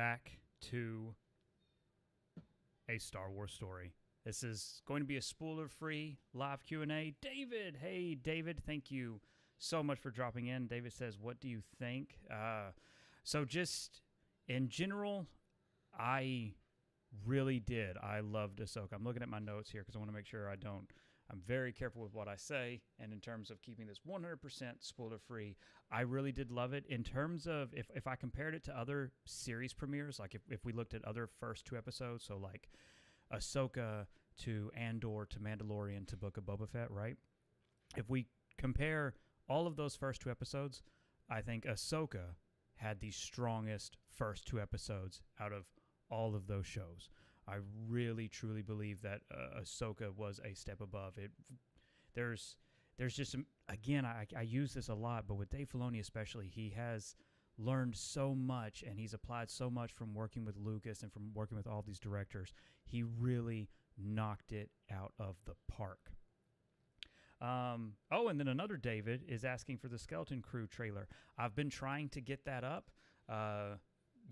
back to a Star Wars story. This is going to be a spoiler-free live Q&A. David, hey, David, thank you so much for dropping in. David says, what do you think? So just in general, I really did. I loved Ahsoka. I'm looking at my notes here because I want to make sure I'm very careful with what I say. And in terms of keeping this 100% spoiler-free, I really did love it. In terms of, if I compared it to other series premieres, like if we looked at other first 2 episodes, so like Ahsoka to Andor to Mandalorian to Book of Boba Fett, right? If we compare all of those first 2 episodes, I think Ahsoka had the strongest first 2 episodes out of all of those shows. I really, truly believe that Ahsoka was a step above it. There's just some, again, I use this a lot, but with Dave Filoni especially, he has learned so much and he's applied so much from working with Lucas and from working with all these directors. He really knocked it out of the park. And then another David is asking for the Skeleton Crew trailer. I've been trying to get that up.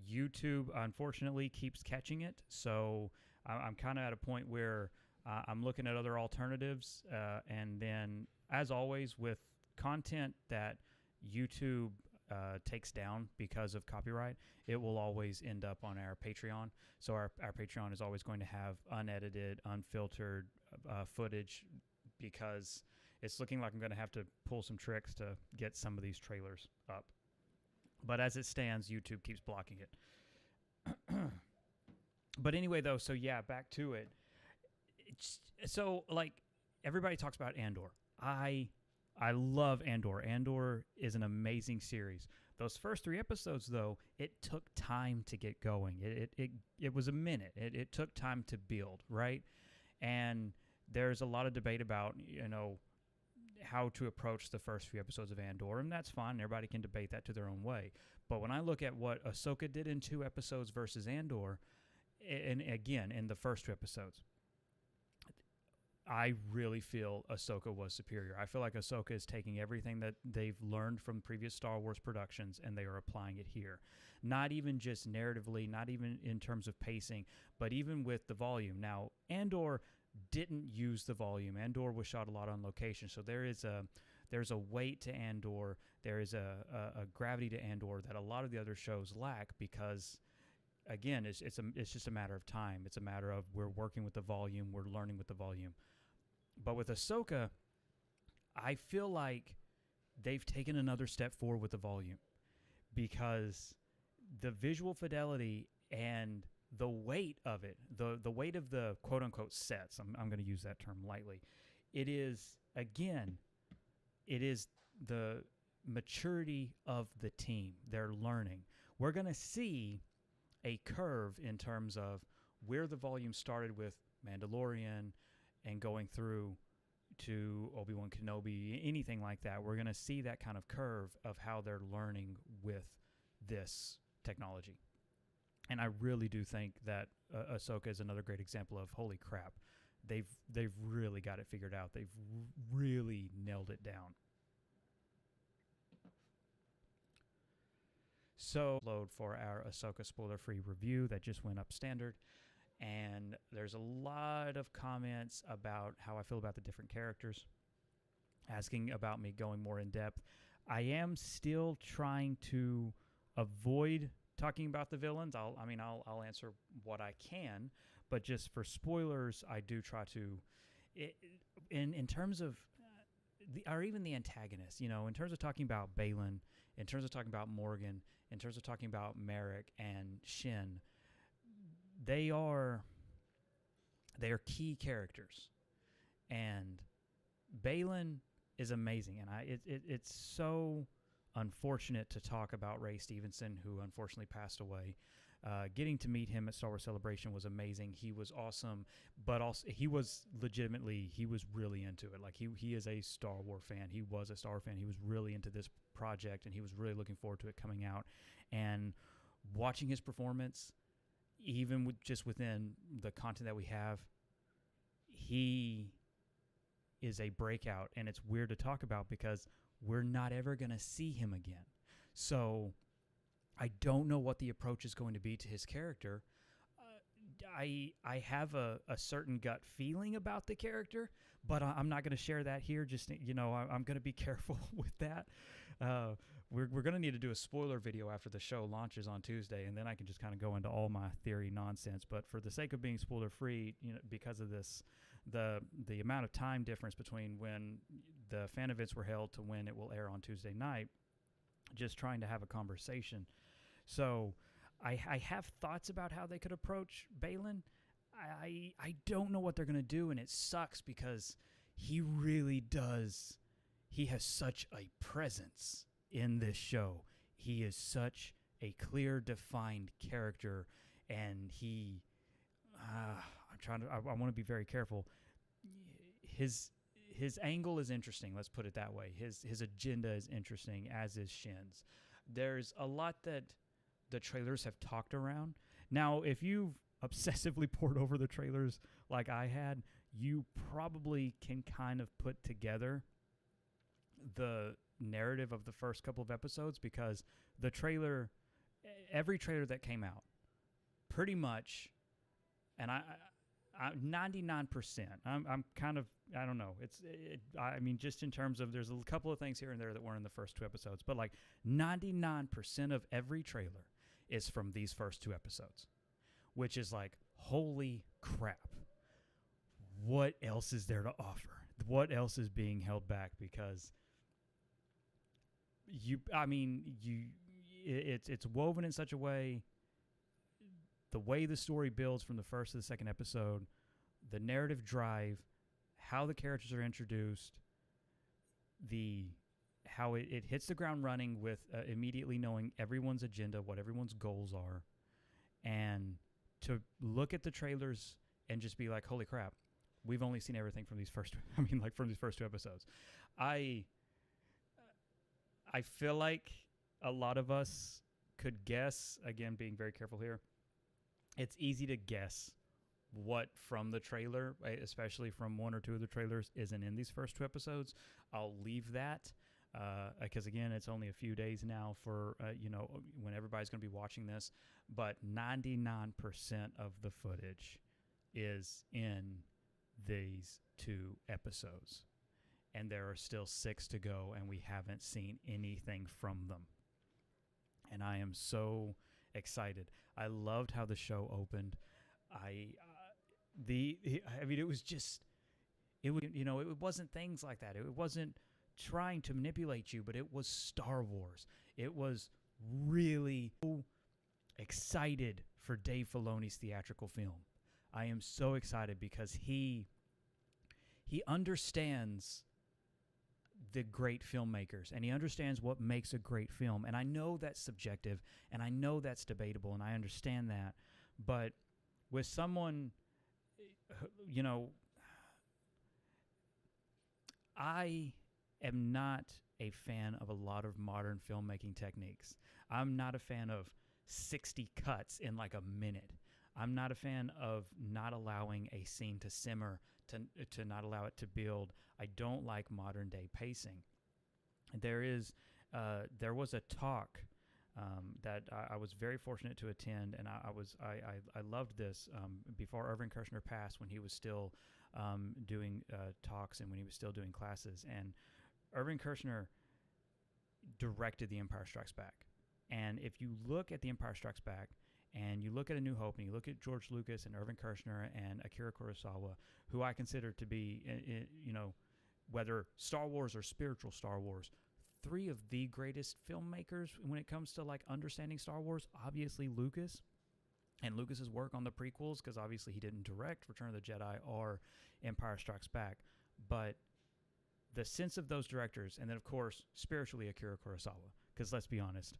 YouTube, unfortunately, keeps catching it. So I'm kind of at a point where I'm looking at other alternatives. And then, as always, with content that YouTube takes down because of copyright, it will always end up on our Patreon. So our Patreon is always going to have unedited, unfiltered footage, because it's looking like I'm going to have to pull some tricks to get some of these trailers up. But as it stands, YouTube keeps blocking it. But anyway, though, so yeah, back to it. So, like, everybody talks about Andor. I love Andor. Andor is an amazing series. Those first 3 episodes, though, it took time to get going. It was a minute. It took time to build, right? And there's a lot of debate about, how to approach the first few episodes of Andor, and that's fine. Everybody can debate that to their own way. But when I look at what Ahsoka did in 2 episodes versus Andor, and again, in the first 2 episodes, I really feel Ahsoka was superior. I feel like Ahsoka is taking everything that they've learned from previous Star Wars productions and they are applying it here. Not even just narratively, not even in terms of pacing, but even with the volume. Now, Andor didn't use the volume. Andor was shot a lot on location, so there's a weight to Andor. There is a gravity to Andor that a lot of the other shows lack because, again, it's just a matter of time. It's a matter of we're working with the volume, we're learning with the volume. But with Ahsoka, I feel like they've taken another step forward with the volume because the visual fidelity and the weight of it, the weight of the quote-unquote sets, I'm going to use that term lightly, it is the maturity of the team. They're learning. We're going to see a curve in terms of where the volume started with Mandalorian and going through to Obi-Wan Kenobi, anything like that. We're going to see that kind of curve of how they're learning with this technology. And I really do think that Ahsoka is another great example of, holy crap, they've really got it figured out. They've really nailed it down. So, load for our Ahsoka spoiler-free review that just went up standard. And there's a lot of comments about how I feel about the different characters, asking about me going more in depth. I am still trying to avoid talking about the villains. I'll answer what I can, but just for spoilers, I do try to, in terms of even the antagonists, in terms of talking about Baylan, in terms of talking about Morgan, in terms of talking about Merrick and Shin, they are key characters, and Baylan is amazing, and it's so unfortunate to talk about Ray Stevenson, who unfortunately passed away. Getting to meet him at Star Wars Celebration was amazing. He was awesome, but also he was really into it. Like he is a Star Wars fan. He was a Star Wars fan. He was really into this project, and he was really looking forward to it coming out. And watching his performance, even within the content that we have, he is a breakout, and it's weird to talk about because we're not ever going to see him again. So I don't know what the approach is going to be to his character. I have a certain gut feeling about the character, but I'm not going to share that here. Just, I'm going to be careful with that. We're going to need to do a spoiler video after the show launches on Tuesday, and then I can just kind of go into all my theory nonsense. But for the sake of being spoiler free, because of this, the amount of time difference between when the fan events were held to when it will air on Tuesday night, just trying to have a conversation. So I have thoughts about how they could approach Balin. I don't know what they're going to do, and it sucks because he really does. He has such a presence in this show. He is such a clear, defined character, and I want to be very careful. His angle is interesting. Let's put it that way. His agenda is interesting, as is Shin's. There's a lot that the trailers have talked around. Now, if you've obsessively poured over the trailers like I had, you probably can kind of put together the narrative of the first couple of episodes, because every trailer that came out, pretty much, and I 99%. I'm kind of, I don't know. I mean, just in terms of, there's a couple of things here and there that weren't in the first 2 episodes, but like 99% of every trailer is from these first 2 episodes, which is like, holy crap. What else is there to offer? What else is being held back? Because it's woven in such a way, the way the story builds from the first to the second episode, the narrative drive, how the characters are introduced, how it hits the ground running with immediately knowing everyone's agenda, what everyone's goals are, and to look at the trailers and just be like, holy crap, we've only seen everything from these first, from these first 2 episodes. I feel like a lot of us could guess, again, being very careful here, it's easy to guess what from the trailer, especially from 1 or 2 of the trailers, isn't in these first 2 episodes. I'll leave that because, again, it's only a few days now for, when everybody's going to be watching this. But 99% of the footage is in these 2 episodes. And there are still 6 to go, and we haven't seen anything from them. And I am so excited. I loved how the show opened. It wasn't things like that. It wasn't trying to manipulate you, but it was Star Wars. It was really excited for Dave Filoni's theatrical film. I am so excited because he understands the great filmmakers, and he understands what makes a great film. And I know that's subjective, and I know that's debatable, and I understand that. But with someone, I am not a fan of a lot of modern filmmaking techniques. I'm not a fan of 60 cuts in like a minute. I'm not a fan of not allowing a scene to simmer, to not allow it to build. I don't like modern day pacing. There was a talk that I was very fortunate to attend, and I loved this before Irvin Kershner passed, when he was still doing talks and when he was still doing classes. And Irvin Kershner directed The Empire Strikes Back. And if you look at The Empire Strikes Back, and you look at A New Hope, and you look at George Lucas and Irvin Kershner and Akira Kurosawa, who I consider to be, whether Star Wars or spiritual Star Wars, 3 of the greatest filmmakers when it comes to like understanding Star Wars. Obviously Lucas and Lucas's work on the prequels, because obviously he didn't direct Return of the Jedi or Empire Strikes Back, but the sense of those directors, and then of course spiritually Akira Kurosawa, because let's be honest,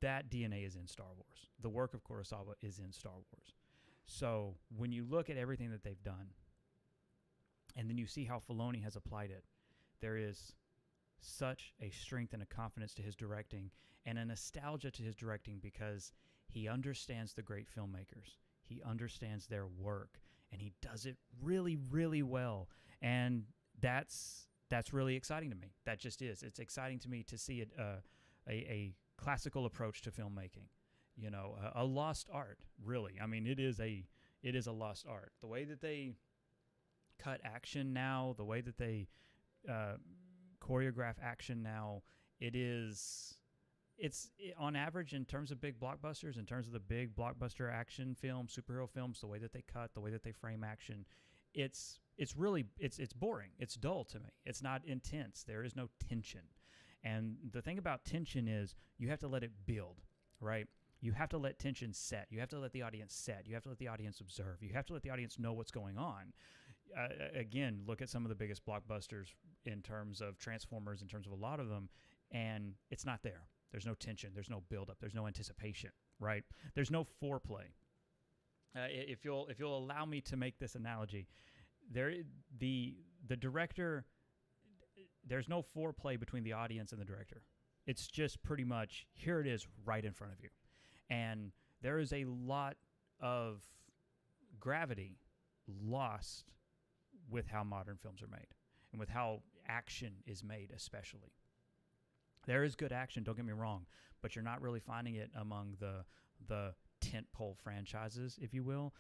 that DNA is in Star Wars. The work of Kurosawa is in Star Wars. So when you look at everything that they've done, and then you see how Filoni has applied it, there is such a strength and a confidence to his directing, and a nostalgia to his directing, because he understands the great filmmakers. He understands their work, and he does it really, really well. And that's really exciting to me. That just is. It's exciting to me to see a classical approach to filmmaking. You know, a lost art, really. I mean, it is a lost art. The way that they cut action now, the way that they choreograph action now, it's on average in terms of big blockbusters, in terms of the big blockbuster action films, superhero films, the way that they cut, the way that they frame action, it's really boring. It's dull to me. It's not intense. There is no tension. And the thing about tension is you have to let it build, right? You have to let tension set. You have to let the audience set. You have to let the audience observe. You have to let the audience know what's going on. Again, look at some of the biggest blockbusters in terms of Transformers, in terms of a lot of them, and it's not there. There's no tension. There's no buildup. There's no anticipation, right? There's no foreplay. If you'll allow me to make this analogy, the director, there's no foreplay between the audience and the director. It's just pretty much, here it is right in front of you. And there is a lot of gravity lost with how modern films are made and with how action is made especially. There is good action, don't get me wrong, but you're not really finding it among the tentpole franchises, if you will.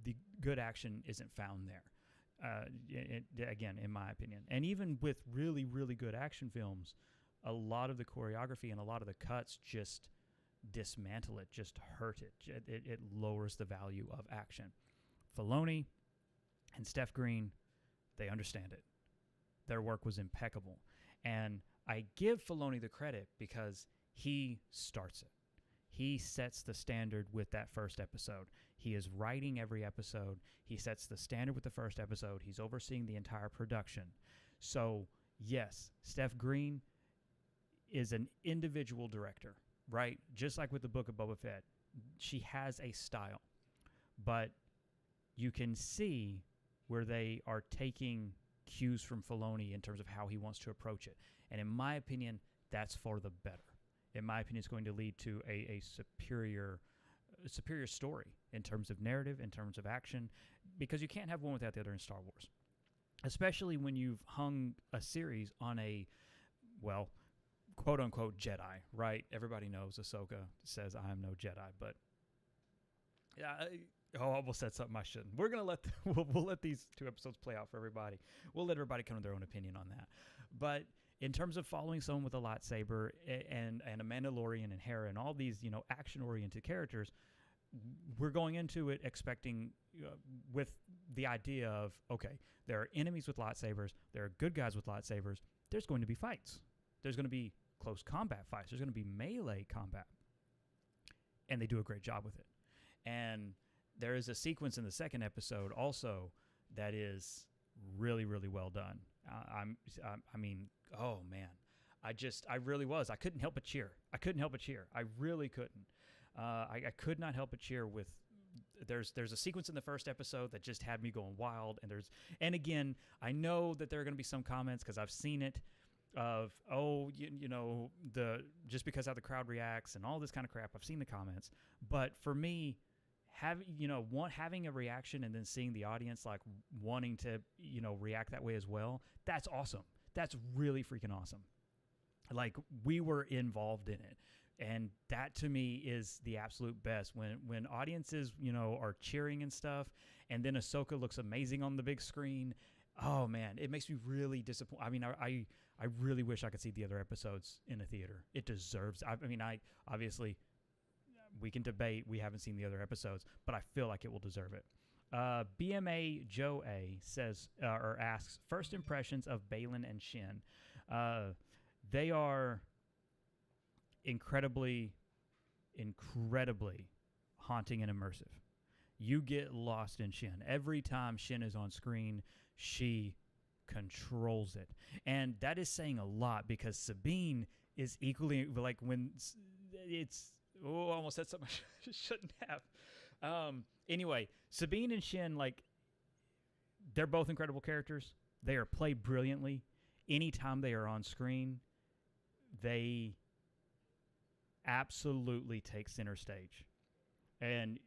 The good action isn't found there, again, in my opinion. And even with really, really good action films, a lot of the choreography and a lot of the cuts just dismantle it, just hurt it. It lowers the value of action. Filoni and Steph Green, they understand it. Their work was impeccable. And I give Filoni the credit because he starts it. He sets the standard with that first episode. He is writing every episode. He sets the standard with the first episode. He's overseeing the entire production. So, yes, Steph Green is an individual director, right? Just like with the Book of Boba Fett, she has a style. But you can see where they are taking cues from Filoni in terms of how he wants to approach it. And in my opinion, that's for the better. In my opinion, it's going to lead to a superior story in terms of narrative, in terms of action, because you can't have one without the other in Star Wars. Especially when you've hung a series on a, well, quote-unquote Jedi, right? Everybody knows Ahsoka says, I am no Jedi, but I almost said something I shouldn't. We're going to we'll let these 2 episodes play out for everybody. We'll let everybody come to their own opinion on that. But in terms of following someone with a lightsaber and a Mandalorian and Hera and all these, action-oriented characters, we're going into it expecting with the idea of, okay, there are enemies with lightsabers, there are good guys with lightsabers, there's going to be fights. There's going to be close combat fights. There's going to be melee combat. And they do a great job with it. And there is a sequence in the second episode also that is really, really well done. I mean, oh man, I really was. I couldn't help but cheer. I really couldn't. I could not help but cheer with. There's a sequence in the first episode that just had me going wild. And again, I know that there are going to be some comments because I've seen it of, just because how the crowd reacts and all this kind of crap. I've seen the comments, but for me, having a reaction and then seeing the audience like wanting to, react that way as well, that's awesome. That's really freaking awesome. Like, we were involved in it. And that to me is the absolute best when audiences, are cheering and stuff. And then Ahsoka looks amazing on the big screen. Oh man, it makes me really disappointed. I mean, I really wish I could see the other episodes in a theater. It deserves, obviously, we can debate. We haven't seen the other episodes, but I feel like it will deserve it. BMA Joe A says or asks, first impressions of Baylan and Shin. They are incredibly haunting and immersive. You get lost in Shin. Every time Shin is on screen, she controls it. And that is saying a lot because Sabine is equally, like, when it's, I almost said something I shouldn't have. Anyway, Sabine and Shin, like, they're both incredible characters. They are played brilliantly. Anytime they are on screen, they absolutely take center stage. And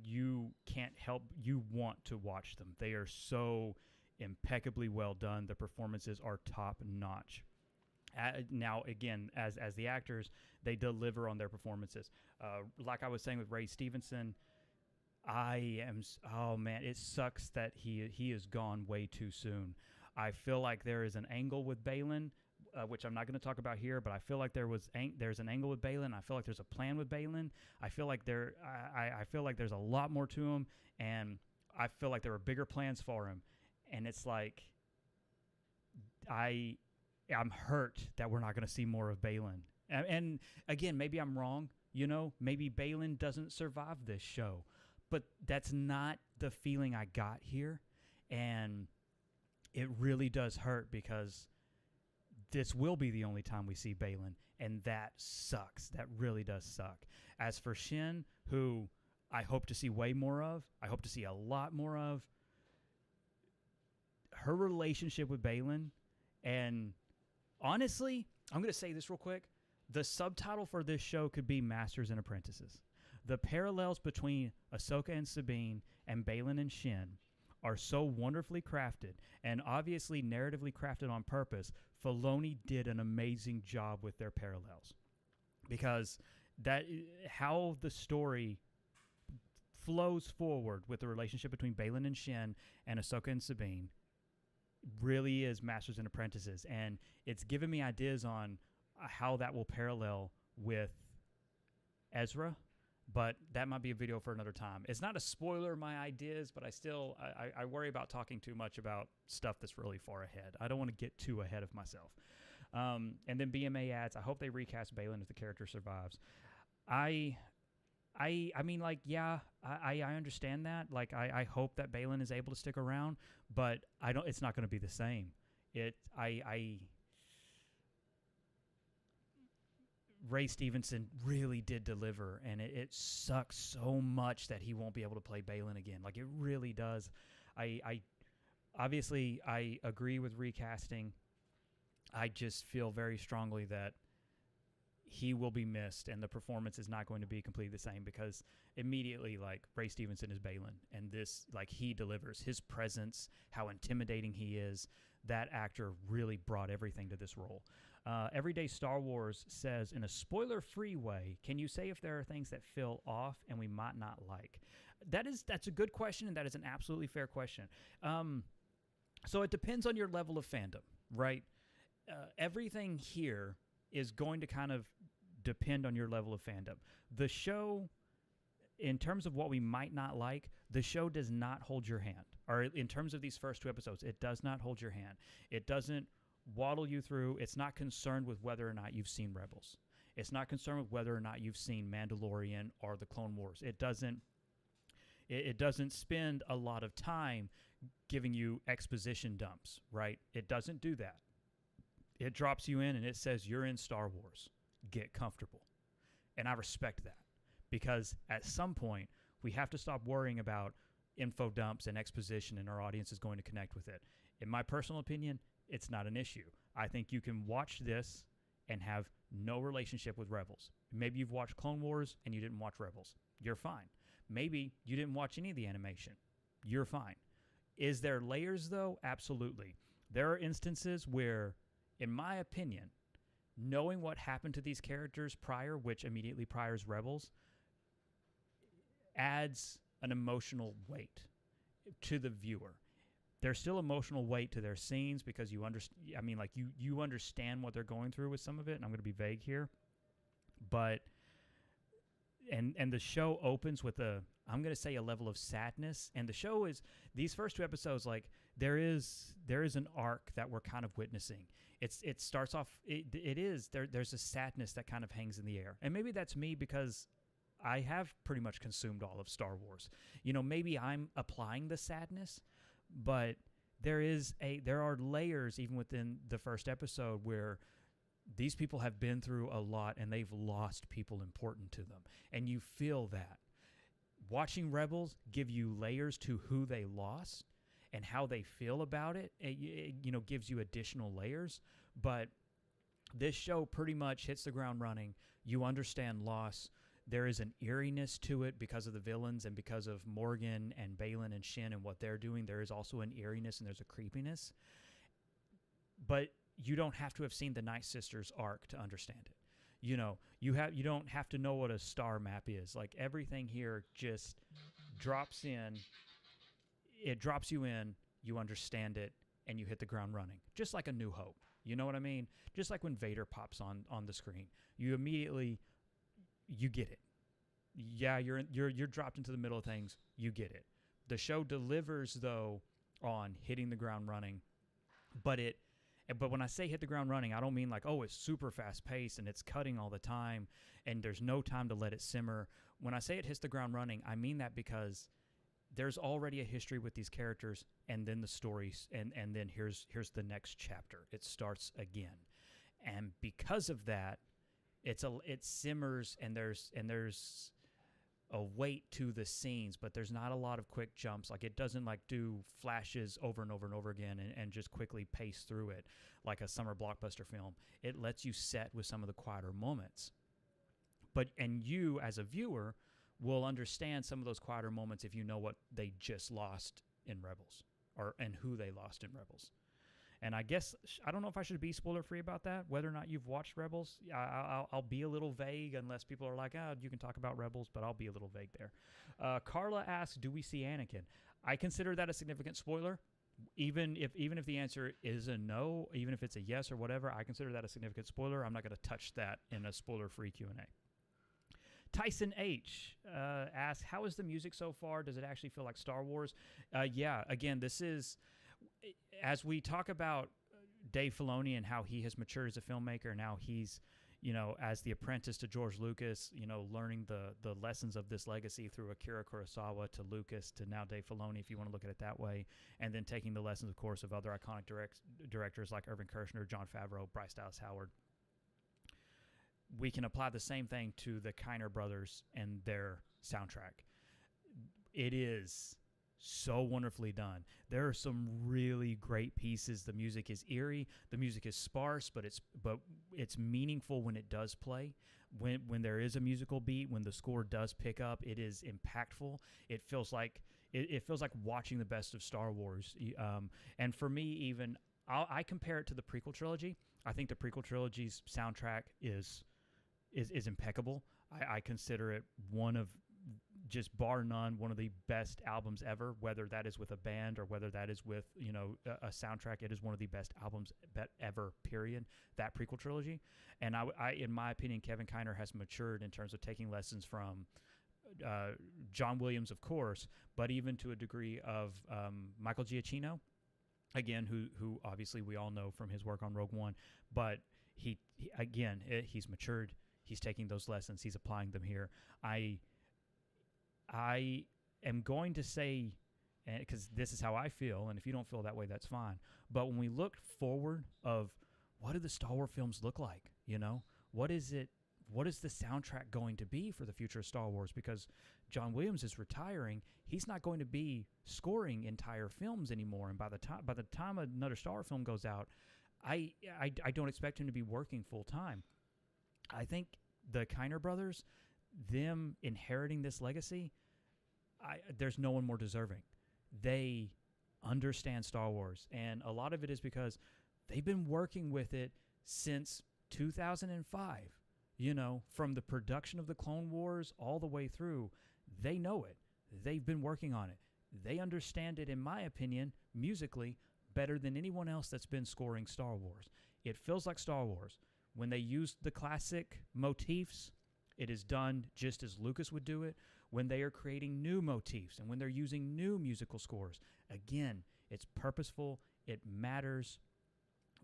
you can't help, you want to watch them. They are so impeccably well done. The performances are top notch. Now, again, as the actors, they deliver on their performances. Like I was saying with Ray Stevenson, oh man, it sucks that he is gone way too soon. I feel like there is an angle with Baylan, which I'm not going to talk about here, but I feel like there's an angle with Baylan. I feel like there's a plan with Baylan. I feel like I feel like there's a lot more to him, and I feel like there are bigger plans for him. And it's like I'm hurt that we're not going to see more of Baylan. And again, maybe I'm wrong. You know, maybe Baylan doesn't survive this show, but that's not the feeling I got here, and it really does hurt because this will be the only time we see Baylan, and that sucks. That really does suck. As for Shin, who I hope to see way more of, I hope to see a lot more of, her relationship with Baylan, and honestly, I'm going to say this real quick. The subtitle for this show could be Masters and Apprentices. The parallels between Ahsoka and Sabine and Baylan and Shin are so wonderfully crafted and obviously narratively crafted on purpose. Filoni did an amazing job with their parallels, because how the story flows forward with the relationship between Baylan and Shin and Ahsoka and Sabine really is Masters and Apprentices, and it's given me ideas on how that will parallel with Ezra, but that might be a video for another time. It's not a spoiler, my ideas, but I worry about talking too much about stuff that's really far ahead. I don't want to get too ahead of myself. And then BMA adds, I hope they recast Baylan if the character survives. I mean, like, yeah, I understand that. Like, I hope that Baylan is able to stick around, but it's not going to be the same. Ray Stevenson really did deliver, and it sucks so much that he won't be able to play Baylan again. Like, it really does. Obviously, I agree with recasting. I just feel very strongly that he will be missed, and the performance is not going to be completely the same, because immediately, like, Ray Stevenson is Baylan, and this, like, he delivers. His presence, how intimidating he is, that actor really brought everything to this role. Everyday Star Wars says, in a spoiler-free way, can you say if there are things that feel off and we might not like? That's a good question, and that is an absolutely fair question. So it depends on your level of fandom, right? Everything here is going to kind of depend on your level of fandom. The show, in terms of what we might not like, the show does not hold your hand. Or in terms of these first 2 episodes, it does not hold your hand. It doesn't waddle you through. It's not concerned with whether or not you've seen Rebels. It's not concerned with whether or not you've seen Mandalorian or the Clone Wars. It doesn't spend a lot of time giving you exposition dumps, right? It doesn't do that. It drops you in and it says, you're in Star Wars. Get comfortable. And I respect that, because at some point we have to stop worrying about info dumps and exposition, and our audience is going to connect with it. In my personal opinion, it's not an issue. I think you can watch this and have no relationship with Rebels. Maybe you've watched Clone Wars and you didn't watch Rebels. You're fine. Maybe you didn't watch any of the animation. You're fine. Is there layers, though? Absolutely. There are instances where, in my opinion, knowing what happened to these characters prior, which immediately priors Rebels, adds an emotional weight to the viewer. There's still emotional weight to their scenes, because you understand what they're going through with some of it, and I'm going to be vague here. But and the show opens with I'm going to say a level of sadness, and the show is, these first 2 episodes, like, there is an arc that we're kind of witnessing. It starts off, there's a sadness that kind of hangs in the air. And maybe that's me, because I have pretty much consumed all of Star Wars. You know, maybe I'm applying the sadness, but there are layers even within the first episode where these people have been through a lot and they've lost people important to them. And you feel that. Watching Rebels give you layers to who they lost and how they feel about it. It gives you additional layers. But this show pretty much hits the ground running. You understand loss. There is an eeriness to it because of the villains and because of Morgan and Baylan and Shin and what they're doing. There is also an eeriness and there's a creepiness. But you don't have to have seen the Night Sisters arc to understand it. You know, you don't have to know what a star map is. Like, everything here just drops in. It drops you in, you understand it, and you hit the ground running. Just like A New Hope. You know what I mean? Just like when Vader pops on the screen. You immediately, you get it. Yeah, you're dropped into the middle of things. You get it. The show delivers, though, on hitting the ground running. But when I say hit the ground running, I don't mean like, oh, it's super fast paced and it's cutting all the time and there's no time to let it simmer. When I say it hits the ground running, I mean that because there's already a history with these characters, and then the stories, and then here's the next chapter. It starts again. And because of that, it simmers, and there's a weight to the scenes, but there's not a lot of quick jumps. Like, it doesn't like do flashes over and over and over again and just quickly pace through it like a summer blockbuster film. It lets you set with some of the quieter moments. And you, as a viewer, will understand some of those quieter moments if you know what they just lost in Rebels, and who they lost in Rebels. And I guess, I don't know if I should be spoiler-free about that, whether or not you've watched Rebels. I'll be a little vague unless people are like, you can talk about Rebels, but I'll be a little vague there. Carla asks, do we see Anakin? I consider that a significant spoiler. Even if the answer is a no, even if it's a yes or whatever, I consider that a significant spoiler. I'm not going to touch that in a spoiler-free Q&A. Tyson H. asks, how is the music so far? Does it actually feel like Star Wars? Yeah, again, this is, as we talk about Dave Filoni and how he has matured as a filmmaker, and now he's, as the apprentice to George Lucas, learning the lessons of this legacy through Akira Kurosawa to Lucas to now Dave Filoni, if you want to look at it that way, and then taking the lessons, of course, of other iconic directors like Irvin Kershner, Jon Favreau, Bryce Dallas Howard. We can apply the same thing to the Kiner brothers and their soundtrack. It is so wonderfully done. There are some really great pieces. The music is eerie. The music is sparse, but it's meaningful when it does play. When there is a musical beat, when the score does pick up, it is impactful. It feels like watching the best of Star Wars. And for me, even I compare it to the prequel trilogy. I think the prequel trilogy's soundtrack is impeccable. I consider it one of, just bar none, one of the best albums ever, whether that is with a band or whether that is with, a soundtrack. It is one of the best albums ever, period, that prequel trilogy. And I in my opinion, Kevin Kiner has matured in terms of taking lessons from John Williams, of course, but even to a degree of Michael Giacchino, again, who obviously we all know from his work on Rogue One, but he's matured. He's taking those lessons. He's applying them here. I am going to say, because this is how I feel, and if you don't feel that way, that's fine. But when we look forward of what do the Star Wars films look like, what is it? What is the soundtrack going to be for the future of Star Wars? Because John Williams is retiring. He's not going to be scoring entire films anymore. And by the time another Star Wars film goes out, I don't expect him to be working full time. I think the Kiner brothers, them inheriting this legacy, there's no one more deserving. They understand Star Wars, and a lot of it is because they've been working with it since 2005. From the production of the Clone Wars all the way through, they know it. They've been working on it. They understand it, in my opinion, musically, better than anyone else that's been scoring Star Wars. It feels like Star Wars. When they use the classic motifs, it is done just as Lucas would do it. When they are creating new motifs and when they're using new musical scores, again, it's purposeful, it matters.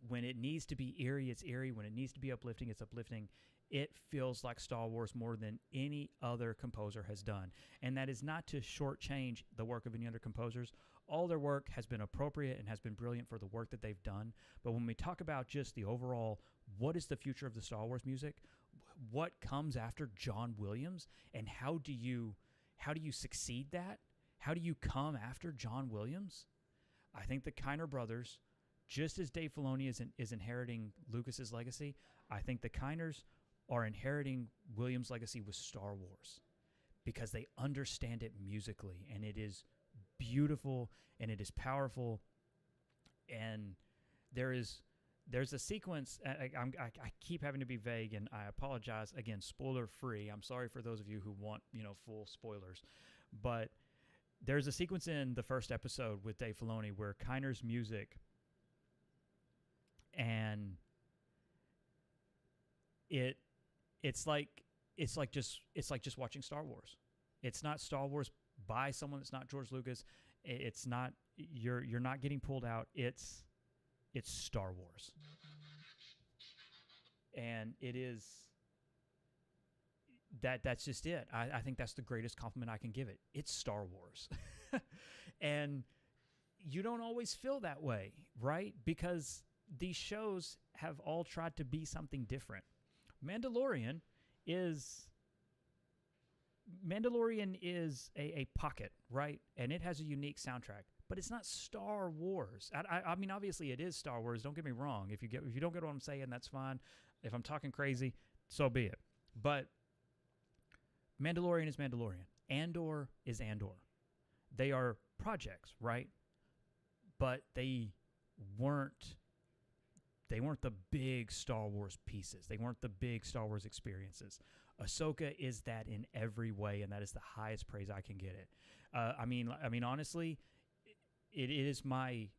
When it needs to be eerie, it's eerie. When it needs to be uplifting, it's uplifting. It feels like Star Wars more than any other composer has done. And that is not to shortchange the work of any other composers. All their work has been appropriate and has been brilliant for the work that they've done. But when we talk about just the overall, what is the future of the Star Wars music? What comes after John Williams? And how do you succeed that? How do you come after John Williams? I think the Kiner brothers, just as Dave Filoni is inheriting Lucas's legacy, I think the Kiners are inheriting Williams' legacy with Star Wars because they understand it musically, and it is beautiful and it is powerful, and there is there's a sequence. I keep having to be vague, and I apologize. Again, spoiler free. I'm sorry for those of you who want, full spoilers. But there's a sequence in the first episode with Dave Filoni where Kiner's music, and it's like just watching Star Wars. It's not Star Wars by someone that's not George Lucas. It's not, you're not getting pulled out. It's Star Wars. And it is, that's just it. I think that's the greatest compliment I can give it. It's Star Wars. And you don't always feel that way, right? Because these shows have all tried to be something different. Mandalorian is a pocket, right? And it has a unique soundtrack, but it's not Star Wars. I mean, obviously it is Star Wars. Don't get me wrong. If you don't get what I'm saying, that's fine. If I'm talking crazy, so be it. But Mandalorian is Mandalorian. Andor is Andor. They are projects, right? But they weren't the big Star Wars pieces. They weren't the big Star Wars experiences. Ahsoka is that in every way, and that is the highest praise I can get it. I mean, honestly, it is my.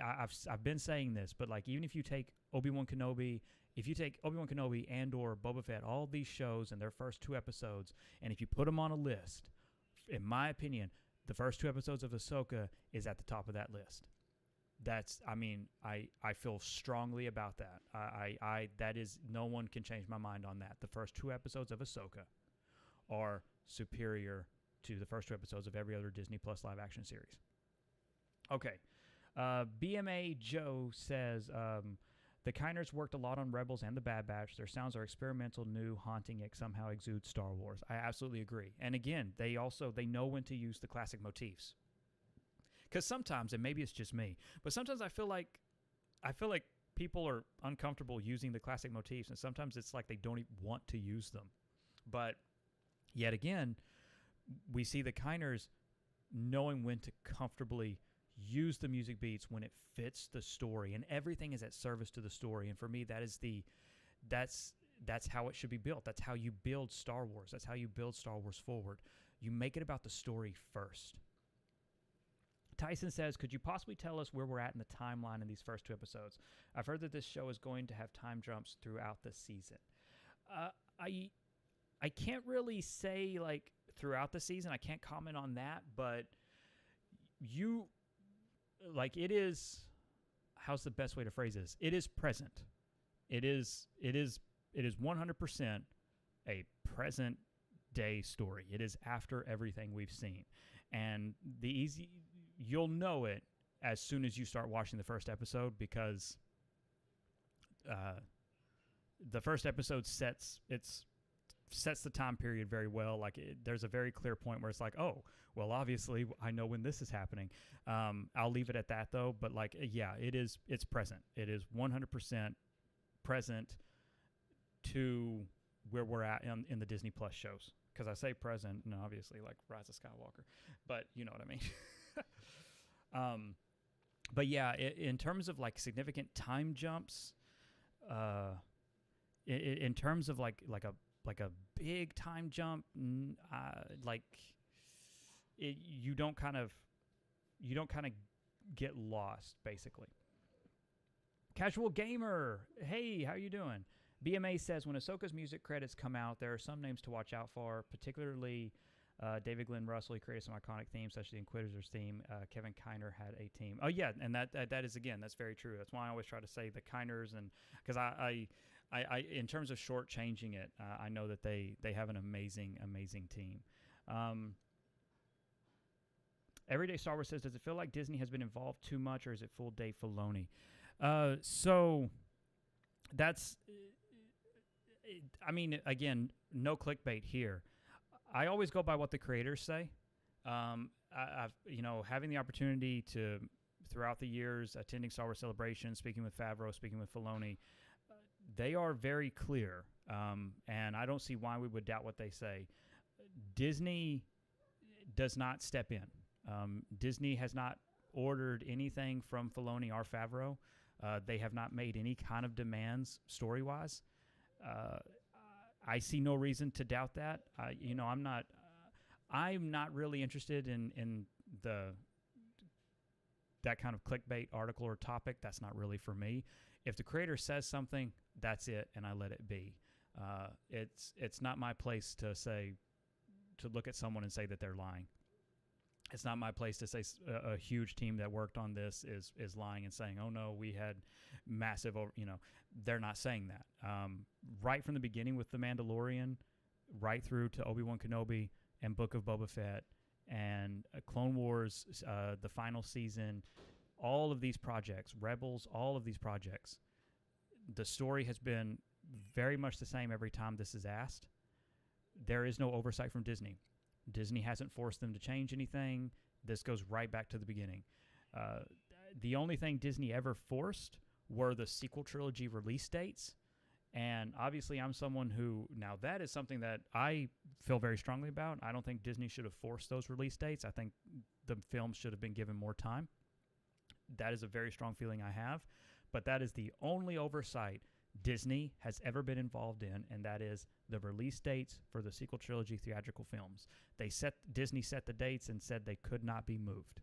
I've been saying this, but like, even if you take Obi-Wan Kenobi, Andor, Boba Fett, all these shows and their first 2 episodes, and if you put them on a list, in my opinion, the first 2 episodes of Ahsoka is at the top of that list. I feel strongly about that. That is, no one can change my mind on that. The first 2 episodes of Ahsoka are superior to the first 2 episodes of every other Disney Plus live action series. Okay. BMA Joe says, the Kiners worked a lot on Rebels and the Bad Batch. Their sounds are experimental, new, haunting, yet somehow exude Star Wars. I absolutely agree. And again, they know when to use the classic motifs. Because sometimes, and maybe it's just me, but sometimes I feel like people are uncomfortable using the classic motifs, and sometimes it's like they don't even want to use them. But yet again, we see the Kiners knowing when to comfortably use the music beats when it fits the story, and everything is at service to the story. And for me, that's how it should be built. That's how you build Star Wars. That's how you build Star Wars forward. You make it about the story first. Tyson says, could you possibly tell us where we're at in the timeline in these first 2 episodes? I've heard that this show is going to have time jumps throughout the season. I can't really say, like, throughout the season. I can't comment on that, but it is, how's the best way to phrase this? It is present. It is 100% a present day story. It is after everything we've seen. And you'll know it as soon as you start watching the first episode, because the first episode sets the time period very well. Like, there's a very clear point where it's like, oh, well, obviously I know when this is happening. I'll leave it at that though. But like, yeah, it's present. It is 100% present to where we're at in the Disney Plus shows. Because I say present, and obviously like Rise of Skywalker, but you know what I mean. But yeah, in terms of like significant time jumps, in terms of like a big time jump, you don't kind of get lost, basically. Casual Gamer, hey, how you doing? BMA says, when Ahsoka's music credits come out, there are some names to watch out for, particularly David Glenn Russell. He created some iconic themes, such as the Inquisitor's theme. Kevin Kiner had a team. Oh, yeah, and that is, again, that's very true. That's why I always try to say the Kiners, and because I in terms of shortchanging it, I know that they have an amazing team. Everyday Star Wars says, does it feel like Disney has been involved too much, or is it full Dave Filoni? So that's... I mean, again, no clickbait here. I always go by what the creators say. I've having the opportunity to, throughout the years, attending Star Wars Celebration, speaking with Favreau, speaking with Filoni, they are very clear, and I don't see why we would doubt what they say. Disney does not step in. Disney has not ordered anything from Filoni or Favreau. They have not made any kind of demands story-wise. I see no reason to doubt that. I'm not really interested in that kind of clickbait article or topic. That's not really for me. If the creator says something, that's it, and I let it be. It's not my place to look at someone and say that they're lying. It's not my place to say a huge team that worked on this is lying and saying, oh no, we had massive, they're not saying that. Right from the beginning with The Mandalorian, right through to Obi-Wan Kenobi and Book of Boba Fett and Clone Wars, the final season, all of these projects, Rebels, all of these projects, the story has been very much the same every time this is asked. There is no oversight from Disney. Disney hasn't forced them to change anything. This goes right back to the beginning. The only thing Disney ever forced were the sequel trilogy release dates. And obviously I'm someone who, now that is something that I feel very strongly about. I don't think Disney should have forced those release dates. I think the films should have been given more time. That is a very strong feeling I have. But that is the only oversight Disney has ever been involved in, and that is the release dates for the sequel trilogy theatrical films. Disney set the dates and said they could not be moved.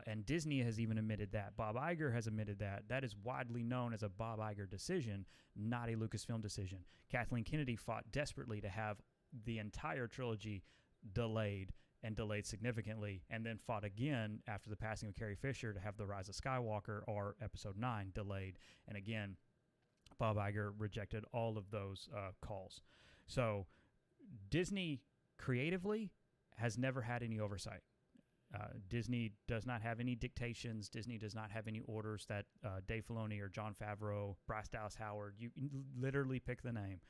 And Disney has even admitted that. Bob Iger has admitted that. That is widely known as a Bob Iger decision, not a Lucasfilm decision. Kathleen Kennedy fought desperately to have the entire trilogy delayed and delayed significantly, and then fought again after the passing of Carrie Fisher to have The Rise of Skywalker, or Episode 9, delayed. And again, Bob Iger rejected all of those calls. So Disney creatively has never had any oversight. Disney does not have any dictations. Disney does not have any orders that Dave Filoni or Jon Favreau, Bryce Dallas Howard, you literally pick the name.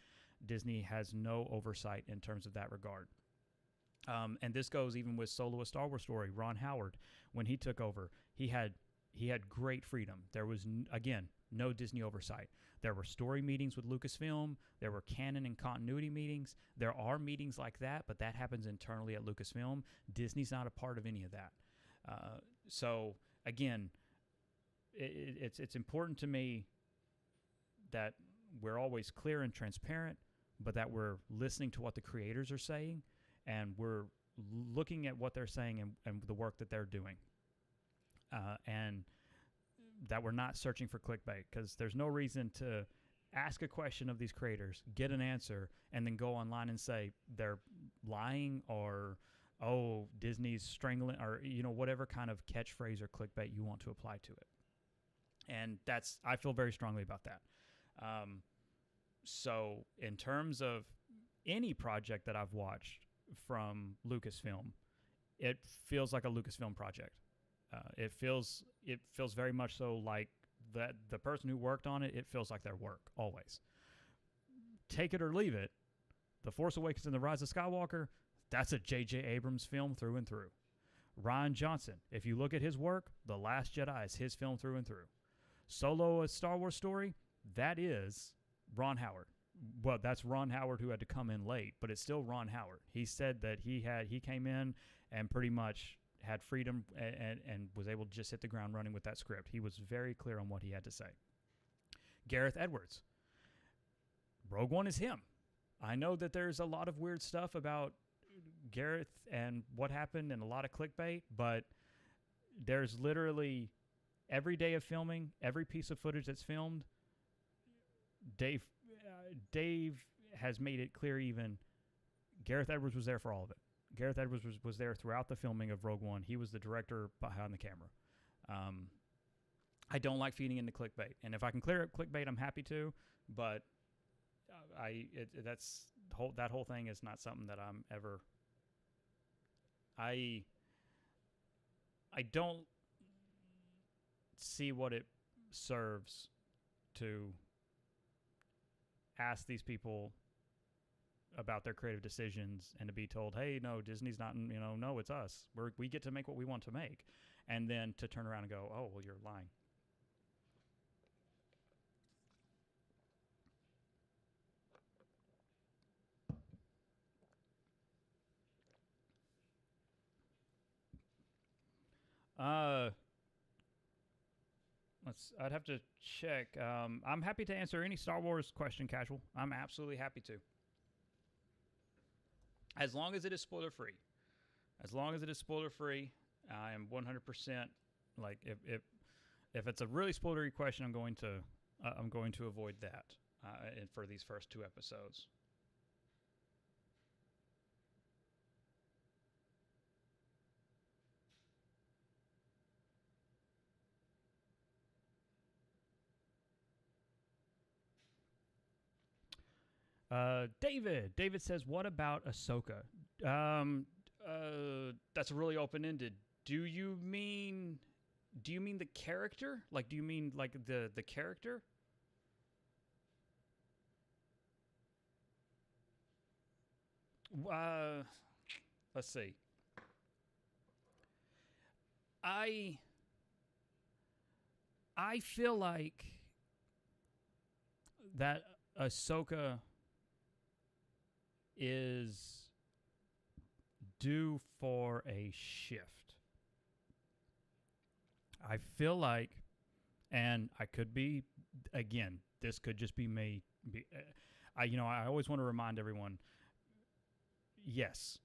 Disney has no oversight in terms of that regard. And this goes even with Solo: A Star Wars Story. Ron Howard, when he took over, he had great freedom. There was, again, no Disney oversight. There were story meetings with Lucasfilm. There were canon and continuity meetings. There are meetings like that, but that happens internally at Lucasfilm. Disney's not a part of any of that. So, again, it's important to me that we're always clear and transparent, but that we're listening to what the creators are saying, and we're looking at what they're saying and the work that they're doing. And that we're not searching for clickbait, because there's no reason to ask a question of these creators, get an answer, and then go online and say they're lying, or, oh, Disney's strangling, or, whatever kind of catchphrase or clickbait you want to apply to it. And I feel very strongly about that. So in terms of any project that I've watched from Lucasfilm, it feels like a Lucasfilm project. It feels very much so like that the person who worked on it, it feels like their work, always. Take it or leave it, The Force Awakens and The Rise of Skywalker, that's a J.J. Abrams film through and through. Rian Johnson, if you look at his work, The Last Jedi is his film through and through. Solo: A Star Wars Story, that is Ron Howard. Well, that's Ron Howard who had to come in late, but it's still Ron Howard. He said that he came in and pretty much had freedom and was able to just hit the ground running with that script. He was very clear on what he had to say. Gareth Edwards. Rogue One is him. I know that there's a lot of weird stuff about Gareth and what happened and a lot of clickbait, but there's literally every day of filming, every piece of footage that's filmed, Dave has made it clear even Gareth Edwards was there for all of it. Gareth Edwards was there throughout the filming of Rogue One. He was the director behind the camera. I don't like feeding into clickbait, and if I can clear up clickbait, I'm happy to. But that whole thing is not something that I'm ever. I don't see what it serves to ask these people about their creative decisions and to be told, hey, no, Disney's not, no, it's us. We get to make what we want to make. And then to turn around and go, oh, well, you're lying. I'd have to check. I'm happy to answer any Star Wars question, Casual. I'm absolutely happy to. As long as it is spoiler free. As long as it is spoiler free, I am 100% like if it's a really spoilery question, I'm going to avoid that for these first 2 episodes. David says, what about Ahsoka? That's really open-ended. Do you mean the character? Like, do you mean like the character? Let's see. I feel like that Ahsoka is due for a shift. I feel like, and I could be, again, this could just be me. I always want to remind everyone, yes,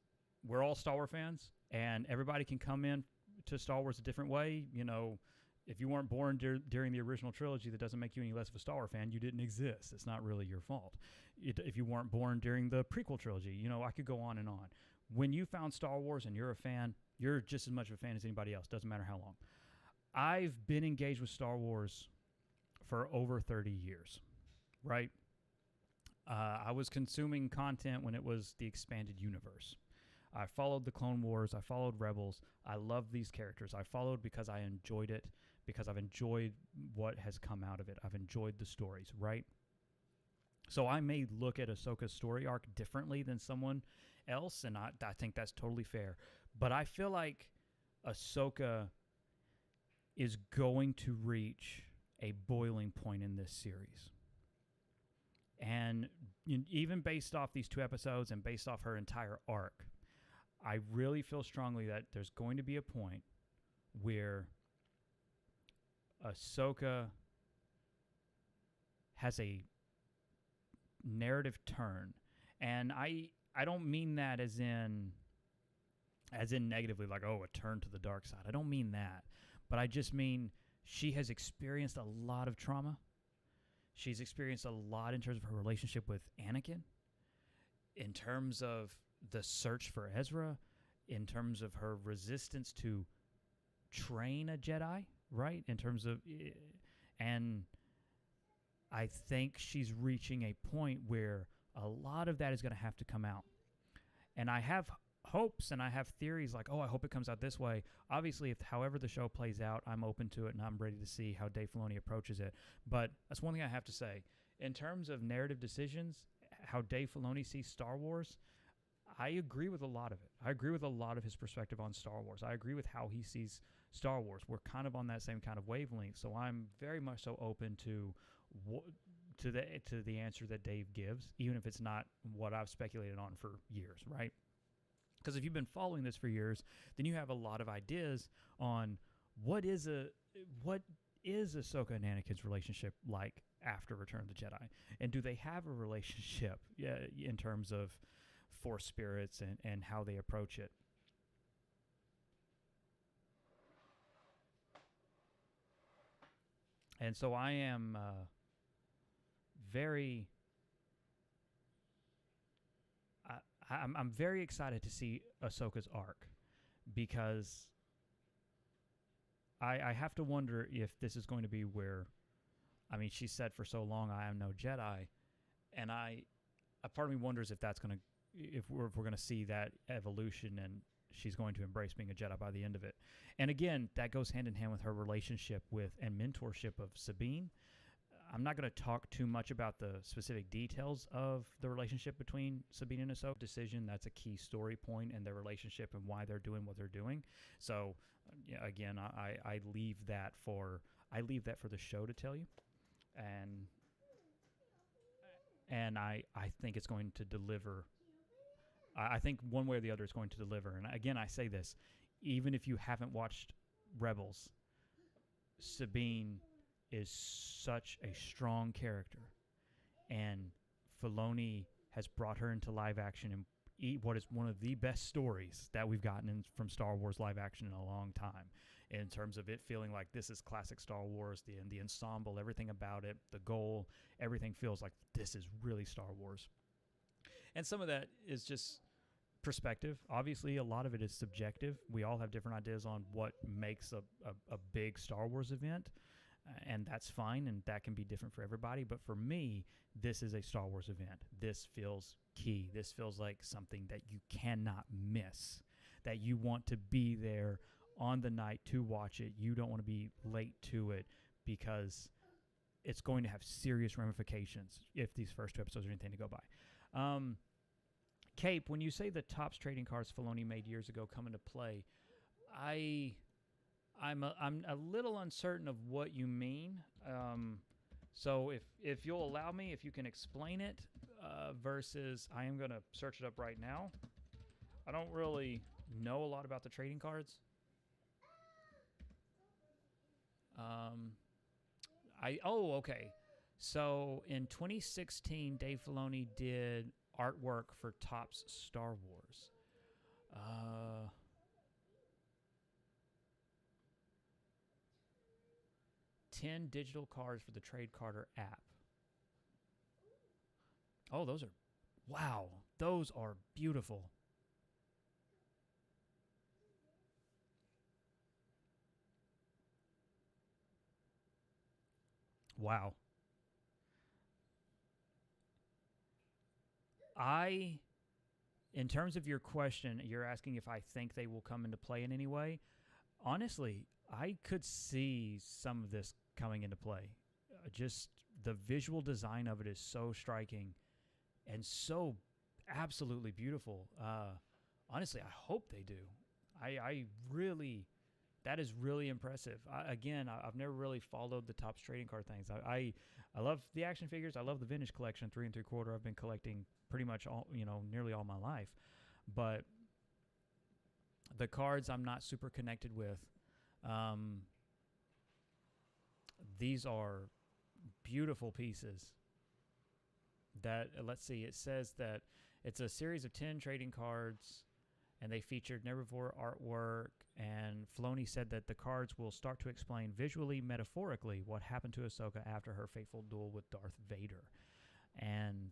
we're all Star Wars fans, and everybody can come in to Star Wars a different way. You know, if you weren't born during the original trilogy, that doesn't make you any less of a Star Wars fan. You didn't exist. It's not really your fault. If you weren't born during the prequel trilogy, I could go on and on. When you found Star Wars and you're a fan, you're just as much of a fan as anybody else. Doesn't matter how long. I've been engaged with Star Wars for over 30 years, right? I was consuming content when it was the expanded universe. I followed the Clone Wars. I followed Rebels. I love these characters. I followed because I enjoyed it, because I've enjoyed what has come out of it. I've enjoyed the stories, right? So I may look at Ahsoka's story arc differently than someone else, and I think that's totally fair. But I feel like Ahsoka is going to reach a boiling point in this series. And even based off these 2 episodes and based off her entire arc, I really feel strongly that there's going to be a point where Ahsoka has a narrative turn. And I don't mean that as in negatively, like, oh, a turn to the dark side. I don't mean that. But I just mean she has experienced a lot of trauma. She's experienced a lot in terms of her relationship with Anakin, in terms of the search for Ezra, in terms of her resistance to train a Jedi, right? In terms of, and I think she's reaching a point where a lot of that is going to have to come out. And I have hopes and I have theories like, oh, I hope it comes out this way. Obviously, however the show plays out, I'm open to it and I'm ready to see how Dave Filoni approaches it. But that's one thing I have to say. In terms of narrative decisions, how Dave Filoni sees Star Wars, I agree with a lot of it. I agree with a lot of his perspective on Star Wars. I agree with how he sees Star Wars. We're kind of on that same kind of wavelength. So I'm very much so open to the answer that Dave gives, even if it's not what I've speculated on for years, right? Because if you've been following this for years, then you have a lot of ideas on what is Ahsoka and Anakin's relationship like after Return of the Jedi, and do they have a relationship in terms of Force spirits and how they approach it. And so I am I'm very excited to see Ahsoka's arc, because I have to wonder if this is going to be where, I mean, she said for so long, I am no Jedi, and a part of me wonders if that's going to, if we're going to see that evolution and she's going to embrace being a Jedi by the end of it. And again, that goes hand in hand with her relationship with and mentorship of Sabine. I'm not going to talk too much about the specific details of the relationship between Sabine and Ahsoka. Decision, that's a key story point in their relationship and why they're doing what they're doing. So, again, I leave that for the show to tell you, and I think it's going to deliver. I think one way or the other it's going to deliver. And again, I say this, even if you haven't watched Rebels, Sabine is such a strong character, and Filoni has brought her into live action and what is one of the best stories that we've gotten from Star Wars live action in a long time, in terms of it feeling like this is classic Star Wars, the ensemble, everything about it, the goal, everything feels like this is really Star Wars. And some of that is just perspective. Obviously, a lot of it is subjective. We all have different ideas on what makes a big Star Wars event, and that's fine, and that can be different for everybody. But for me, this is a Star Wars event. This feels key. This feels like something that you cannot miss, that you want to be there on the night to watch it. You don't want to be late to it, because it's going to have serious ramifications if these first 2 episodes are anything to go by. Cape, when you say the Topps trading cards Filoni made years ago come into play, I'm a little uncertain of what you mean. So if you'll allow me, if you can explain it, versus I am going to search it up right now. I don't really know a lot about the trading cards. Okay. So in 2016, Dave Filoni did artwork for Topps Star Wars. 10 digital cards for the Trade Carder app. Oh, wow, those are beautiful. Wow. In terms of your question, you're asking if I think they will come into play in any way. Honestly, I could see some of this coming into play. Just the visual design of it is so striking and so absolutely beautiful. Honestly, I hope they do. I really, that is really impressive. I've never really followed the Topps trading card things. I love the action figures. I love the vintage collection, 3 3/4. I've been collecting pretty much nearly all my life. But the cards I'm not super connected with. These are beautiful pieces. Let's see, it says that it's a series of 10 trading cards, and they featured never-before artwork, and Filoni said that the cards will start to explain visually, metaphorically, what happened to Ahsoka after her fateful duel with Darth Vader. And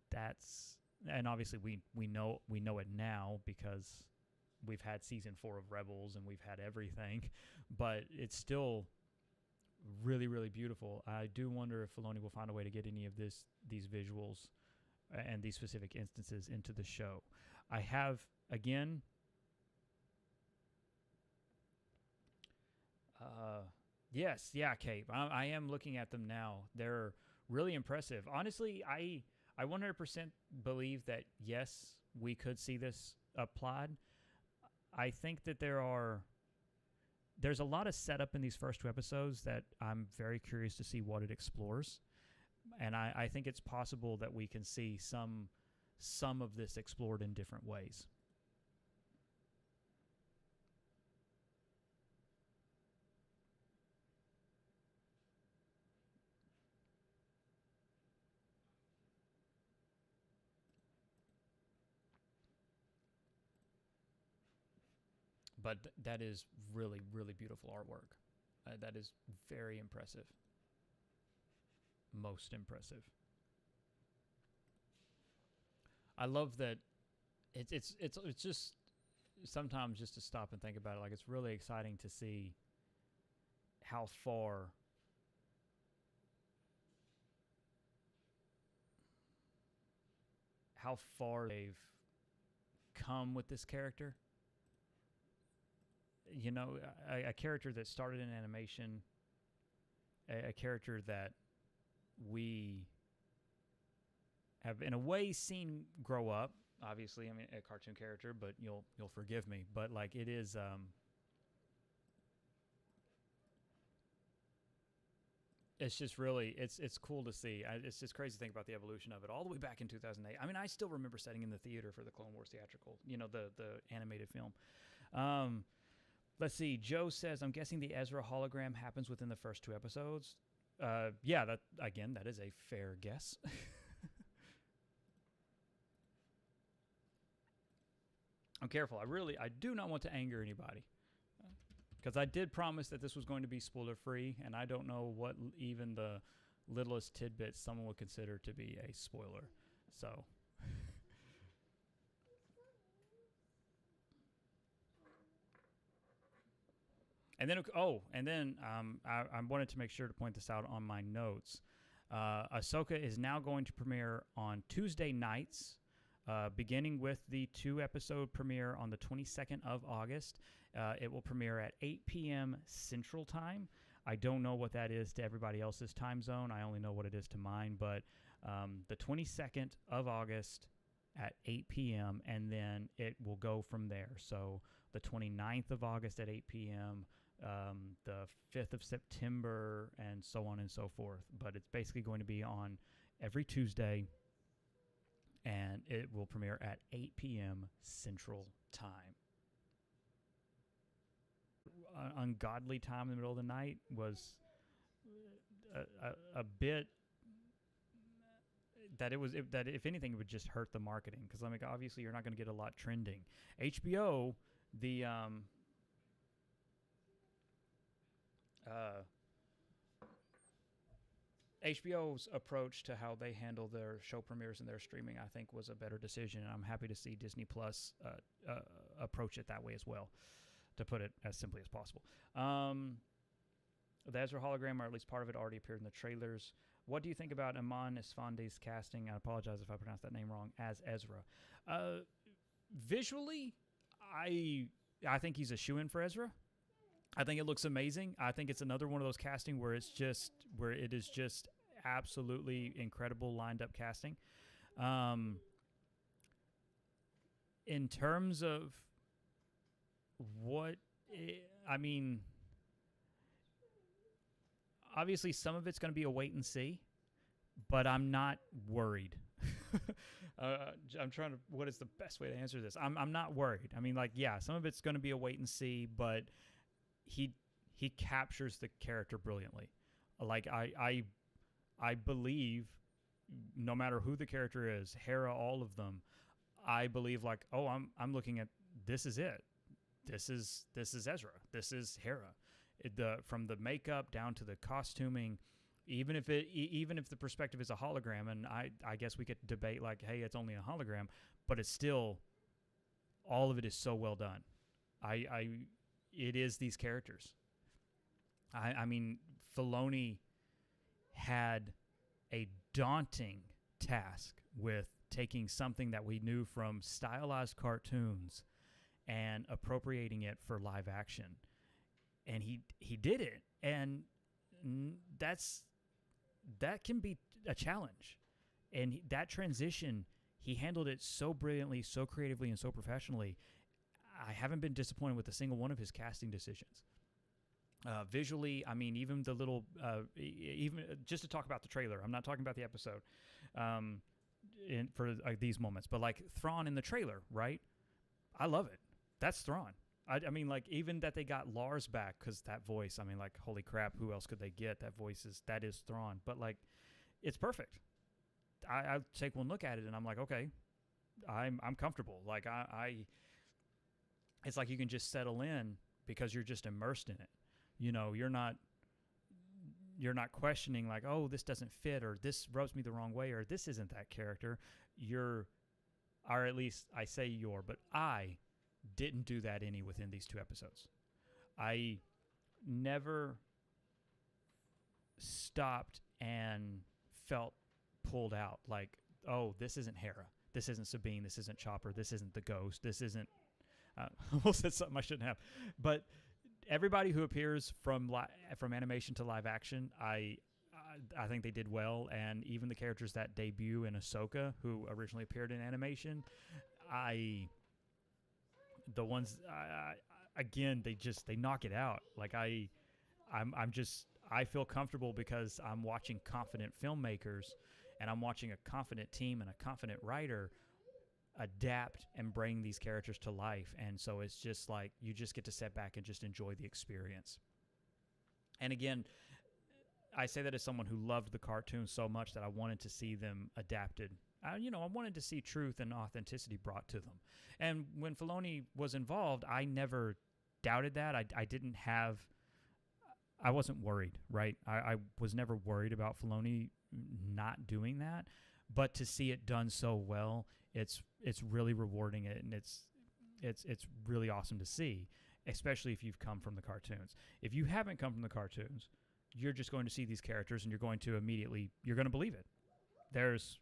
obviously we know it now because we've had season 4 of Rebels and we've had everything, but it's still really, really beautiful. I do wonder if Filoni will find a way to get any of these visuals and these specific instances into the show. I have, again, Cape. I am looking at them now. They're really impressive. Honestly, I 100% believe that, yes, we could see this applied. I think that there's a lot of setup in these first 2 episodes that I'm very curious to see what it explores. And I think it's possible that we can see some of this explored in different ways. But that is really, really beautiful artwork. That is very impressive. Most impressive. I love that. It's just sometimes just to stop and think about it. Like, it's really exciting to see how far they've come with this character. A character that started in animation, a character that we have in a way seen grow up. Obviously, I mean, a cartoon character, but you'll forgive me. But like, it is it's just really it's cool to see. It's just crazy to think about the evolution of it all the way back in 2008. I mean, I still remember sitting in the theater for the Clone Wars theatrical, the animated film. Let's see. Joe says, I'm guessing the Ezra hologram happens within the first 2 episodes. Yeah, that is a fair guess. I'm careful. I do not want to anger anybody. Because I did promise that this was going to be spoiler free, and I don't know what even the littlest tidbits someone would consider to be a spoiler. So. And then, I wanted to make sure to point this out on my notes. Ahsoka is now going to premiere on Tuesday nights, beginning with the 2-episode premiere on the 22nd of August. It will premiere at 8 p.m. Central Time. I don't know what that is to everybody else's time zone. I only know what it is to mine. But the 22nd of August at 8 p.m., and then it will go from there. So the 29th of August at 8 p.m., the 5th of September, and so on and so forth. But it's basically going to be on every Tuesday, and it will premiere at 8 p.m. Central Time. Ungodly time in the middle of the night was a bit that that if anything it would just hurt the marketing, because obviously you're not going to get a lot trending. HBO, the HBO's approach to how they handle their show premieres and their streaming, I think, was a better decision. And I'm happy to see Disney Plus approach it that way as well, to put it as simply as possible. The Ezra hologram, or at least part of it, already appeared in the trailers. What do you think about Iman Esfandi's casting? I apologize if I pronounced that name wrong, as Ezra. Visually, I think he's a shoo-in for Ezra. I think it looks amazing. I think it's another one of those casting where it is just absolutely incredible lined up casting. In terms of obviously some of it's going to be a wait and see, but I'm not worried. I'm trying to, what is the best way to answer this? I'm not worried. Some of it's going to be a wait and see, but he captures the character brilliantly. I believe, no matter who the character is, Hera, all of them, I believe I'm looking at, this is it. This is Ezra. This is Hera. From the makeup down to the costuming, even if the perspective is a hologram, and I guess we could debate hey, it's only a hologram, but it's still, all of it is so well done. It is these characters. Filoni had a daunting task with taking something that we knew from stylized cartoons and appropriating it for live action. And he did it. And that can be a challenge. And that transition, he handled it so brilliantly, so creatively, and so professionally. I haven't been disappointed with a single one of his casting decisions. Visually, even the little, even just to talk about the trailer, I'm not talking about the episode for these moments, but Thrawn in the trailer, right? I love it. That's Thrawn. Even that they got Lars back, because that voice, holy crap, who else could they get? That is Thrawn. But it's perfect. I take one look at it and I'm okay, I'm comfortable. It's you can just settle in because you're just immersed in it. You're not questioning oh, this doesn't fit, or this rubs me the wrong way, or this isn't that character. Or at least I say but I didn't do that within these 2 episodes. I never stopped and felt pulled out oh, this isn't Hera, this isn't Sabine, this isn't Chopper, this isn't the Ghost, this isn't almost said something I shouldn't have. But everybody who appears from animation to live action, I think they did well. And even the characters that debut in Ahsoka, who originally appeared in animation, again, they knock it out. I feel comfortable because I'm watching confident filmmakers, and I'm watching a confident team and a confident writer adapt and bring these characters to life. And so it's just you just get to sit back and just enjoy the experience. And again, I say that as someone who loved the cartoons so much that I wanted to see them adapted. I wanted to see truth and authenticity brought to them. And when Filoni was involved, I never doubted that. I wasn't worried, right? I was never worried about Filoni not doing that. But to see it done so well, it's really rewarding it, and it's really awesome to see, especially if you've come from the cartoons. If you haven't come from the cartoons, you're just going to see these characters and you're going to believe it. There's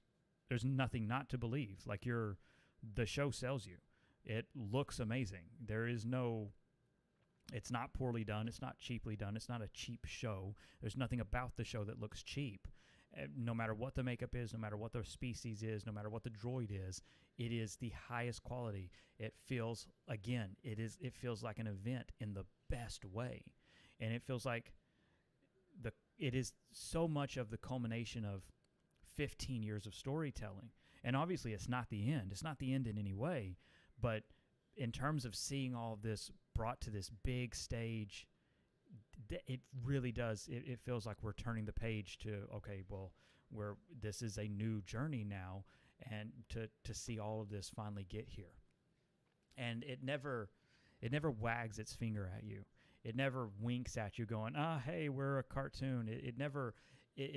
nothing not to believe. Like the show sells you. It looks amazing. It's not poorly done. It's not cheaply done. It's not a cheap show. There's nothing about the show that looks cheap. No matter what the makeup is, no matter what the species is, no matter what the droid is, it is the highest quality. It feels like an event in the best way. And it feels like it is so much of the culmination of 15 years of storytelling. And obviously it's not the end. It's not the end in any way. But in terms of seeing all of this brought to this big stage, it really does. It feels like we're turning the page to, okay, well, this is a new journey now, and to see all of this finally get here. And it never wags its finger at you. It never winks at you going, hey, we're a cartoon. It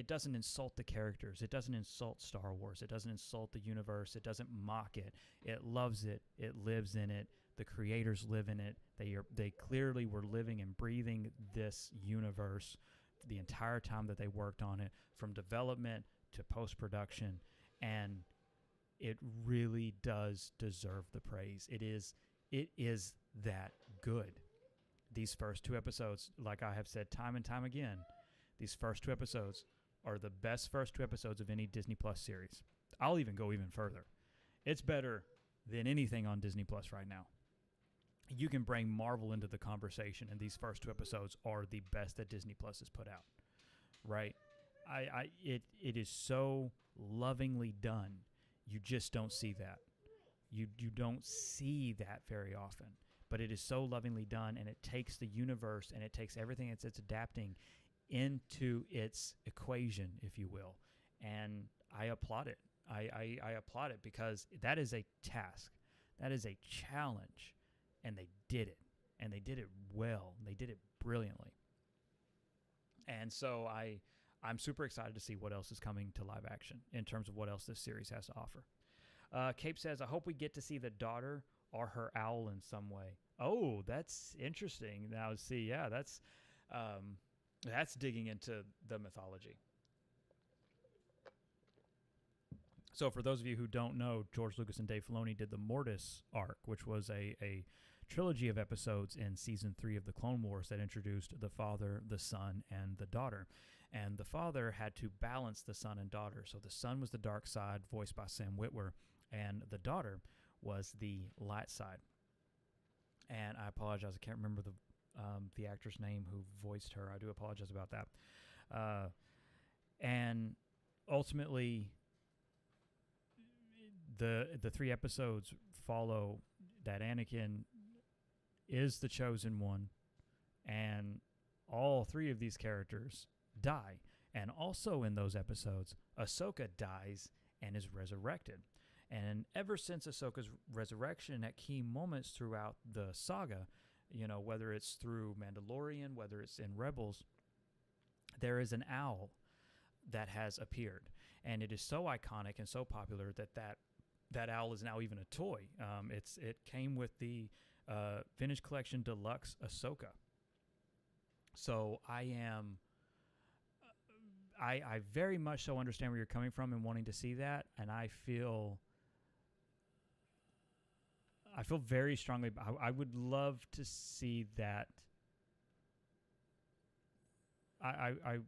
doesn't insult the characters. It doesn't insult Star Wars. It doesn't insult the universe. It doesn't mock it. It loves it. It lives in it. The creators live in it. They clearly were living and breathing this universe the entire time that they worked on it, from development to post-production, and it really does deserve the praise. It is that good. These first 2 episodes, like I have said time and time again, these first 2 episodes are the best first 2 episodes of any Disney Plus series. I'll even go even further. It's better than anything on Disney Plus right now. You can bring Marvel into the conversation, and these first 2 episodes are the best that Disney Plus has put out. Right? It is so lovingly done. You just don't see that. You don't see that very often. But it is so lovingly done, and it takes the universe and it takes everything it's adapting into its equation, if you will. And I applaud it. I applaud it because that is a task. That is a challenge. And they did it. And they did it well. They did it brilliantly. And so I'm super excited to see what else is coming to live action in terms of what else this series has to offer. Cape says, I hope we get to see the daughter or her owl in some way. Oh, that's interesting. Now, see, yeah, that's digging into the mythology. So for those of you who don't know, George Lucas and Dave Filoni did the Mortis arc, which was a trilogy of episodes in Season 3 of the Clone Wars that introduced the father, the son, and the daughter. And the father had to balance the son and daughter. So the son was the dark side, voiced by Sam Witwer, and the daughter was the light side. And I apologize, I can't remember the actor's name who voiced her. I do apologize about that. And ultimately, the 3 episodes follow that Anakin is the chosen one, and all 3 of these characters die. And also in those episodes, Ahsoka dies and is resurrected. And ever since Ahsoka's resurrection at key moments throughout the saga, whether it's through Mandalorian, whether it's in Rebels, there is an owl that has appeared. And it is so iconic and so popular that owl is now even a toy. It came with the Vintage Collection Deluxe Ahsoka. So I very much so understand where you're coming from and wanting to see that, and I feel very strongly. I would love to see that. I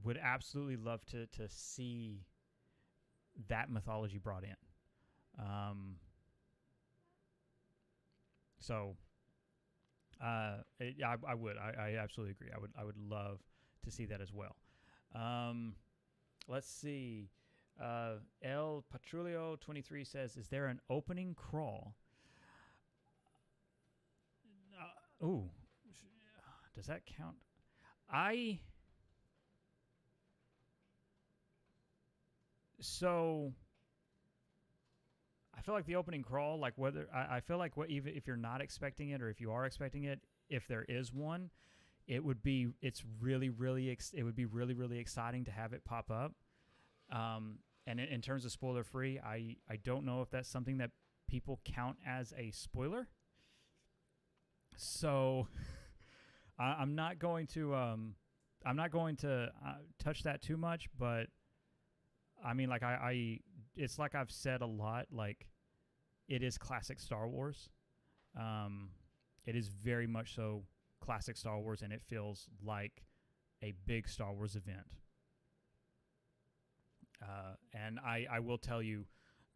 would absolutely love to see that mythology brought in. I would. I absolutely agree. I would love to see that as well. Let's see. El Patrulio 23 says, "Is there an opening crawl?" Does that count? I So I feel like the opening crawl, like whether I feel like even if you're not expecting it or if you are expecting it, if there is one, it would be really really exciting to have it pop up. And in terms of spoiler free, I don't know if that's something that people count as a spoiler. So I'm not going to touch that too much, but I mean, like it's like I've said a lot, like it is classic Star Wars. It is very much so classic Star Wars, and it feels like a big Star Wars event. And I will tell you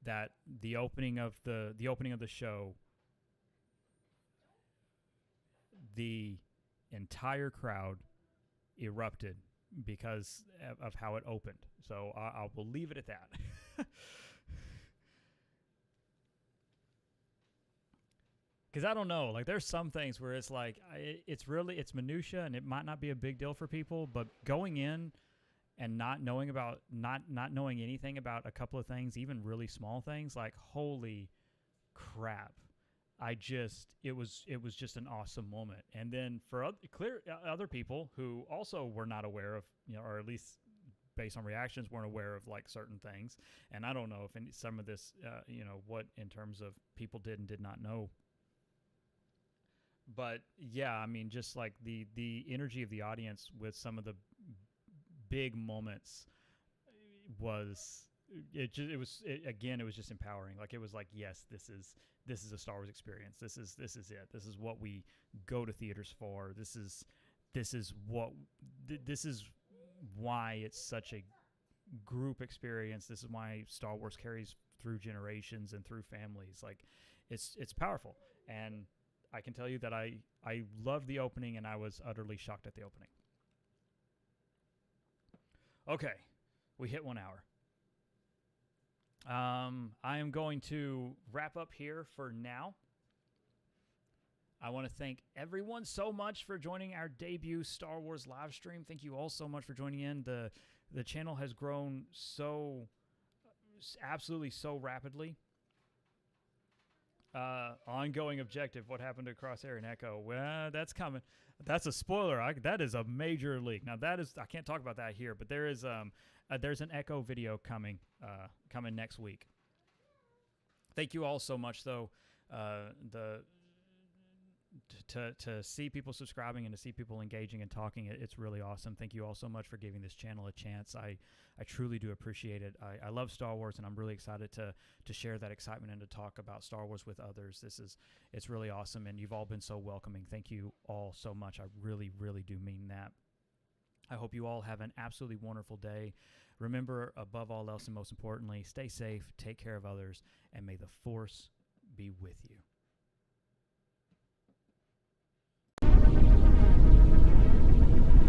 that the opening of the show, the entire crowd erupted because of how it opened. So I will leave it at that. Because I don't know, like there's some things where it's like it's minutia and it might not be a big deal for people, but going in and not knowing anything about a couple of things, even really small things, like holy crap. It was just an awesome moment. And then for other people who also were not aware of, or at least based on reactions, weren't aware of like certain things. And I don't know if some of this, what in terms of people did and did not know. But yeah, I mean, just like the energy of the audience with some of the big moments was just empowering. Like it was like, yes, this is a Star Wars experience. This is it. This is what we go to theaters for. This is why it's such a group experience. This is why Star Wars carries through generations and through families. Like it's powerful. And I can tell you that I loved the opening, and I was utterly shocked at the opening. Okay, we hit 1 hour. I am going to wrap up here for now. I want to thank everyone so much for joining our debut Star Wars live stream. Thank you all so much for joining in. The channel has grown absolutely so rapidly. Ongoing objective. What happened to Crosshair and Echo? Well, that's coming. That's a spoiler. That is a major leak. Now I can't talk about that here, but there's an Echo video coming next week. Thank you all so much, though. To see people subscribing and to see people engaging and talking, it's really awesome. Thank you all so much for giving this channel a chance. I truly do appreciate it. I love Star Wars, and I'm really excited to share that excitement and to talk about Star Wars with others. It's really awesome, and you've all been so welcoming. Thank you all so much. I really, really do mean that. I hope you all have an absolutely wonderful day. Remember, above all else and most importantly, stay safe, take care of others, and may the Force be with you.